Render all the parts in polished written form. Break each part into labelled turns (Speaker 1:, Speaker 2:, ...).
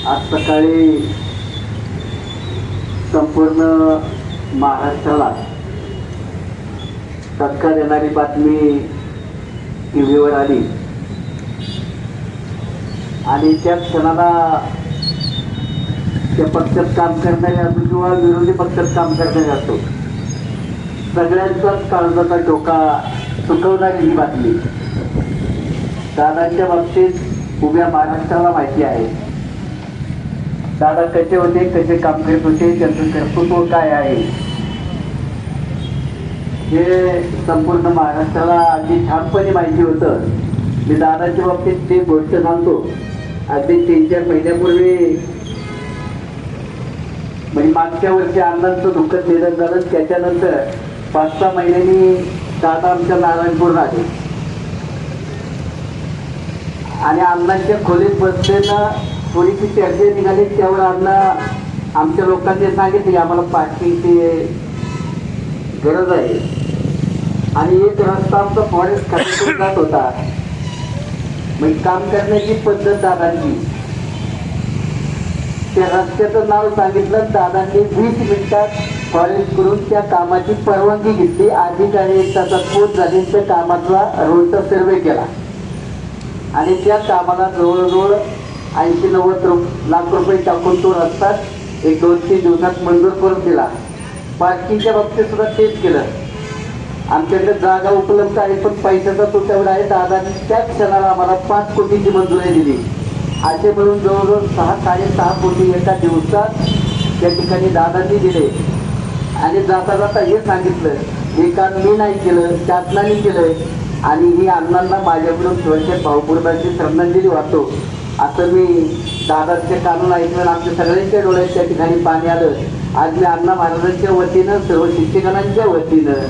Speaker 1: आज सकाळी संपूर्ण महाराष्ट्राला धक्का देणारी बातमी टीव्हीवर आली आणि त्या क्षणाला त्या पक्षात काम करणारे असो किंवा विरोधी पक्षात काम करणारे असो, सगळ्यांचाच काळजाचा टोका सुकवणारी ही बातमी. दादांच्या बाबतीत उभ्या महाराष्ट्राला माहिती आहे. दादा कसे होते, कसे काम करत होते, त्यांचं कर्तृत्व काय आहे हे संपूर्ण महाराष्ट्राला अगदी छानपणे माहिती होतं. मी दादाच्या बाबतीत ती गोष्ट सांगतो. अगदी 3-4 महिन्यापूर्वी म्हणजे मागच्या वर्षी अण्णांचं दुःखद निधन झालं. त्याच्यानंतर 5-6 महिन्यांनी दादा आमच्या नारायणपूरला आले आणि अण्णांच्या खोलीत बसलेलं थोडीशी चर्चा निघाली. त्यावर अण्णा आमच्या लोकांनी सांगितले की आम्हाला पार्किंगची गरज आहे आणि एक रस्ता आमचा फॉरेस्ट खात्यातून जात होता. मग काम करण्याची पद्धत दादांची, त्या रस्त्याचं नाव सांगितलं. दादांनी 20 मिनिटात फॉरेस्ट करून त्या कामाची परवानगी घेतली. अधिकारी 1 तासात पोच झाली. त्या कामाचा रोडचा सर्वे केला आणि त्या कामाला जवळजवळ 80-90 लाख रुपये टाकून तो रस्ता 1-2-3 दिवसात मंजूर करून दिला. पार्किंगच्या बाबतीत सुद्धा तेच केलं. आमच्याकडे जागा उपलब्ध आहे पण पैशाचा तुटवडा आहे. दादांनी त्या क्षणाला आम्हाला 5 कोटीची मंजुरी दिली. असे मिळून जवळजवळ 6-6.5 कोटी एका दिवसात त्या ठिकाणी दादांनी दिले. आणि जाता जाता हे सांगितलं, हे काम मी नाही केलं, शासनाने केलंय आणि ही अण्णांना माझ्याकडून थोडक्यात भावपूर्णाची श्रद्धांजली वाटतो. असं मी दादाचे कानून ऐकलं. आमच्या सगळ्यांच्या डोळ्यात त्या ठिकाणी पाणी आलं. आज मी अण्णा महाराजांच्या वतीनं, सर्व शिक्षकांच्या वतीनं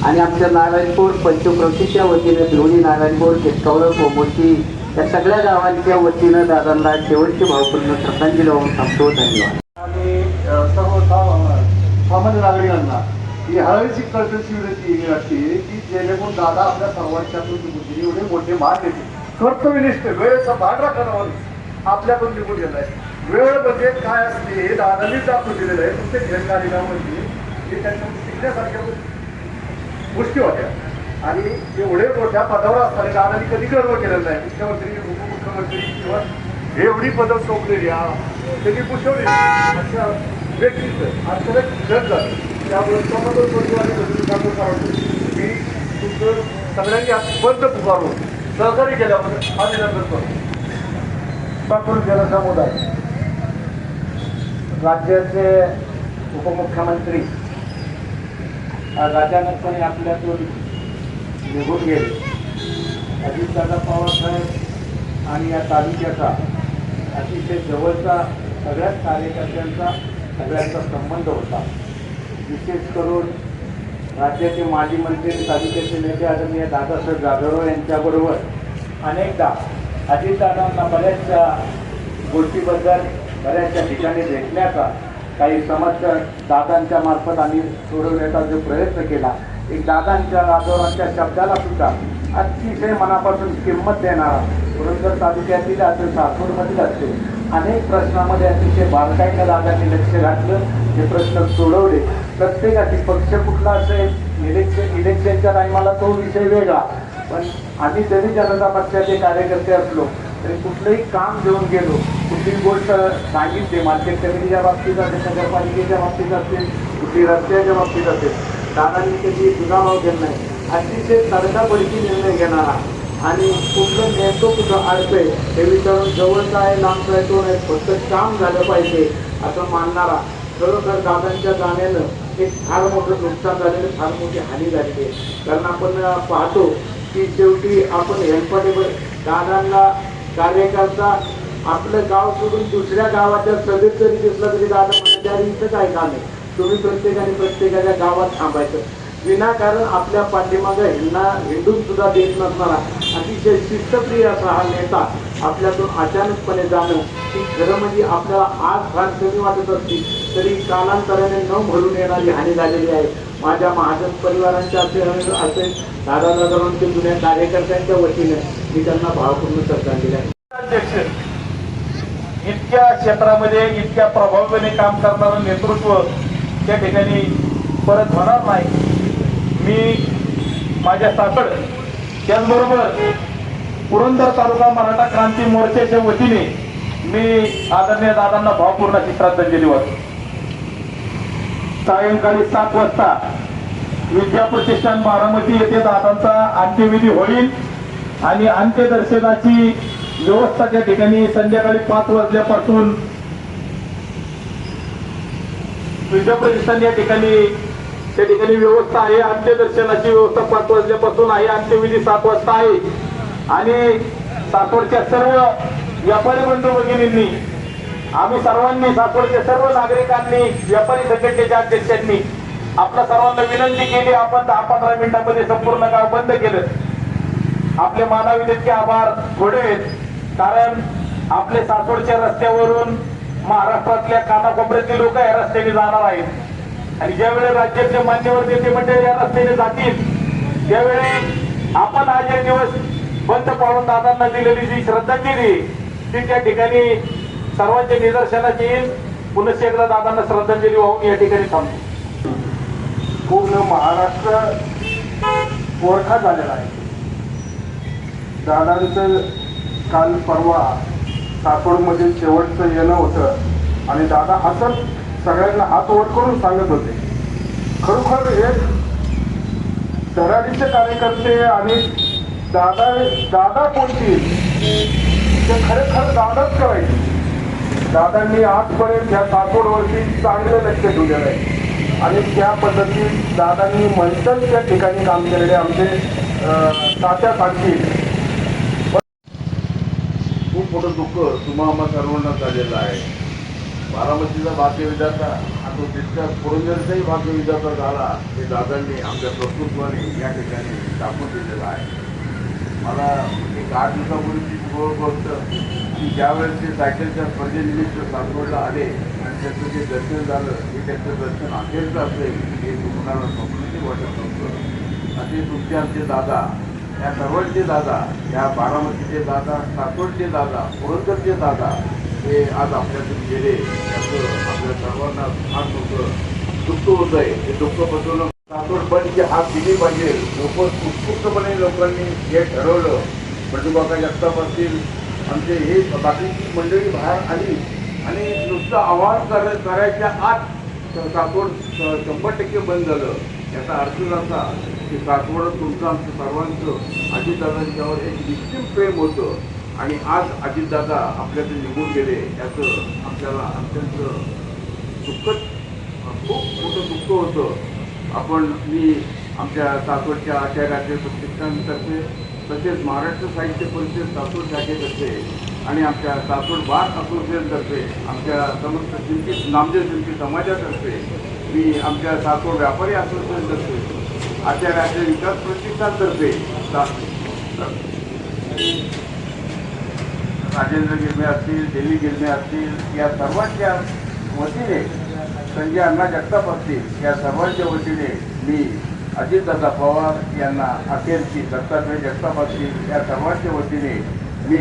Speaker 1: आणि आमच्या नारायणपूर पंचक्रोशीच्या वतीनं, भिवणी, नारायणपूर, केतकावळ, कोमोशी या सगळ्या गावांच्या वतीनं दादांना शेवटची भावपूर्ण श्रद्धांजली वाहून थांबतो. धन्यवाद.
Speaker 2: आणि सर्व सामान्य नागरिकांना ही हळूची कर्तव्य विनंती असते की जेणेकरून दादा आपल्या सर्वांच्यातून निघून एवढे मोठे मान देते. कर्तव्यनिष्ठ वेळेचा भाग राखण्यावर आपल्याकडून निघून गेला आहे. वेळ म्हणजे काय असते हे दादांनीच दाखवून दिलेलं आहे. प्रत्येक घटनामध्ये हे त्यांच्या शिकण्यासारख्या गोष्टी होत्या आणि एवढे मोठ्या पदावर असताना दादांनी कधी गर्व केलेला नाही. मुख्यमंत्री, उपमुख्यमंत्री किंवा एवढी पदं सोपलेली त्यांनी पुष्कवली अशा व्यक्तीचं आज सगळं घट झालं. त्यामुळे मी तुमचं सगळ्यांनी आज बंद पुकारून सहकार्य केल्याबद्दल अभिनंदन करतो. पाकूर जनसमुदाय राज्याचे उपमुख्यमंत्री अचानकपणे आपल्यातून निघून गेले. अजितदादा पवार साहेब आणि या तालुक्याचा अतिशय जवळचा सगळ्याच कार्यकर्त्यांचा सगळ्यांचा संबंध होता. विशेष करून राज्याचे माजी मंत्री, तालुक्याचे नेते आदरणीय दादासाहेब जाधवराव यांच्याबरोबर अनेकदा अजितदादांना बऱ्याचशा गोष्टीबद्दल बऱ्याचशा ठिकाणी भेटण्याचा काही समस्या दादांच्या मार्फत आम्ही सोडवण्याचा जो प्रयत्न केला. एक दादांच्या जाधवरावांच्या शब्दाला सुद्धा अतिशय मनापासून किंमत देणारा, पुरंदर तालुक्यातील असेल, सासवडमधील असेल, अनेक प्रश्नामध्ये अतिशय बारकाईनं दादांनी लक्ष घातलं. हे प्रश्न सोडवले. प्रत्येकाची पक्ष कुठला असेल, इलेक्शनच्या टायमाला तो विषय वेगळा, पण आम्ही जरी जनता पक्षाचे कार्यकर्ते असलो तरी कुठलंही काम घेऊन गेलो, कुठली गोष्ट सांगितली, मार्केट कमिटीच्या बाबतीत असेल, नगरपालिकेच्या बाबतीत असेल, कुठली रस्त्याच्या बाबतीत असेल, दादांनी कधी दुजाभाव घेत नाही. अतिशय तडकाफडकी निर्णय घेणारा आणि कुठलं नेतो कुठं अडतंय हे विचारून जवळचा आहे, लांबचा आहे तो नाही, फक्त काम झालं पाहिजे असं मानणारा. खरोखर दादांच्या जाण्यानं एक फार मोठं नुकसान झालेलं, फार मोठी हानी झालेली आहे. कारण आपण पाहतो की शेवटी आपण हेल्पटेबल दादांना कार्यकर्ता आपलं गाव सोडून दुसऱ्या गावाच्या सभेत जरी दिसला तरी दादा म्हणणारी इथं काय काम आहे, तुम्ही प्रत्येकाच्या गावात थांबायचं. विनाकारण आपल्या पाठीमागं हिंडून सुद्धा देत नसणारा अतिशय शिस्तप्रिय असा हा नेता आपल्यातून अचानकपणे जाणं ही खरं म्हणजे आपल्याला आज फार कमी वाटत असते तरी कालांतराने न भरून येणारी हानी झालेली आहे. माझ्या महाजन परिवारांच्या असेल दादांच्या जुन्या कार्यकर्त्यांच्या वतीने मी त्यांना भावपूर्ण श्रद्धांजली आहे. अध्यक्ष
Speaker 3: इतक्या क्षेत्रामध्ये इतक्या प्रभावीपणे काम करणारं नेतृत्व त्या ठिकाणी परत होणार नाही. मी माझ्या साकड त्याचबरोबर पुरंदर तालुका मराठा क्रांती मोर्चाच्या वतीने मी आदरणीय दादांना भावपूर्ण श्रद्धांजली वाहतो. सायंकाळी 7 वाजता विद्या प्रतिष्ठान बारामती येथे दादांचा अंत्यविधी होईल आणि अंत्यदर्शनाची व्यवस्था त्या ठिकाणी संध्याकाळी 5 वाजल्यापासून विद्या प्रतिष्ठान या ठिकाणी त्या ठिकाणी व्यवस्था आहे. अंत्यदर्शनाची व्यवस्था 5 वाजल्यापासून आहे. अंत्यविधी 7 वाजता आहे आणि सासवडच्या सर्व व्यापारी बंधू भगिनींनी, आम्ही सर्वांनी, सासवडच्या सर्व नागरिकांनी, व्यापारी संघटनेच्या अध्यक्षांनी आपल्या सर्वांना विनंती केली. आपण 10-15 मिनिटांमध्ये संपूर्ण गाव बंद केलं. आपले मानावे तितके आभार थोडे आहेत, कारण आपले सासवडच्या रस्त्यावरून महाराष्ट्रातल्या कानाकोपऱ्यातले लोक या रस्त्याने जाणार आहेत आणि ज्यावेळी राज्याचे मान्यवर नेते मंडळी या रस्त्याने जातील त्यावेळी आपण आज एक दिवस बंद पाडून दादांना दिलेली जी श्रद्धांजली ती त्या ठिकाणी सर्वांच्या निदर्शनास येईल. पुन्हा एकदा दादांना श्रद्धांजली वाहून या ठिकाणी थांबतो.
Speaker 2: पूर्ण महाराष्ट्र गोरखा झालेला आहे. दादांचं काल परवा सासवडमध्ये शेवटचं येणं होतं आणि दादा हसत सगळ्यांना हात वर करून सांगत होते, खरोखर एक धडाडीचे कार्यकर्ते आणि दादा बोलतील ते खरेखर दादाच करायचे. दादांनी आजपर्यंत ह्या सासवडवरती चांगलं लक्ष ठेवलेलं आहे आणि त्या पद्धतीत दादांनी म्हणतात त्या ठिकाणी काम केलेले आमचे तात्या सांगतील. खूप मोठं दुःख तुम्हा आम्हा सर्वांना झालेलं आहे. बारामतीचा भाग्यविधाता आणि तितका पुरंदरचाही भाग्यविधाता झाला हे दादांनी आपल्या कर्तृत्वाने या ठिकाणी टाकून दिलेलं आहे. मला एक 8 दिवसापूर्वीची गोष्ट की ज्यावेळेस ते सायकलच्या स्पर्धेनिमित्त सासवडला आले आणि त्याचं जे दर्शन झालं हे त्याचं दर्शन अखेरचं असेल हे तुम्हाला स्वप्नही वाटत नव्हतं. असे तुमचे आमचे दादा, या सर्वांचे दादा, या बारामतीचे दादा, सासवडचे दादा, पुरंदरचे दादा हे आज आपल्यातून गेले. त्याचं आपल्या सर्वांना फार मोठं दुःख होत आहे. हे दुःख बसवणं सासवड बंदची हात दिली पाहिजे. लोक उत्स्फूर्तपणे लोकांनी हे ठरवलं. बंडूबाका जगताप असतील, आमचे हे बाकीची मंडळी बाहेर आली आणि नुसतं आवाज करायच्या आत सासवड 100% बंद झालं. याचा अर्थ असा की सासवड तुमचं आमचं सर्वांचं अजितदादांच्यावर एक निश्चित प्रेम होतं आणि आज अजितदादा आपल्याकडे निघून गेले याचं आपल्याला अत्यंत दुःखद, खूप मोठं दुःख होतं. मी आमच्या सासवडच्या आचार्य प्रतिष्ठानतर्फे तसेच महाराष्ट्र साहित्य परिषद सासवड शाखेतर्फे आणि आमच्या सासवड बार असोसिएशनतर्फे, आमच्या समस्त शिल्पी नामदेव शिल्पी समाजातर्फे, मी आमच्या सासवड व्यापारी असोसिएशनतर्फे, आचार्य विकास प्रतिष्ठानतर्फे, राजेंद्र गिरमे असतील, देवी गिरमे असतील, या सर्वांच्या वतीने, संजय अण्णा जगताप असतील, या सर्वांच्या वतीने मी अजितदादा पवार यांना अखेरची, दत्तात्रय जगताप असतील, या सर्वांच्या वतीने मी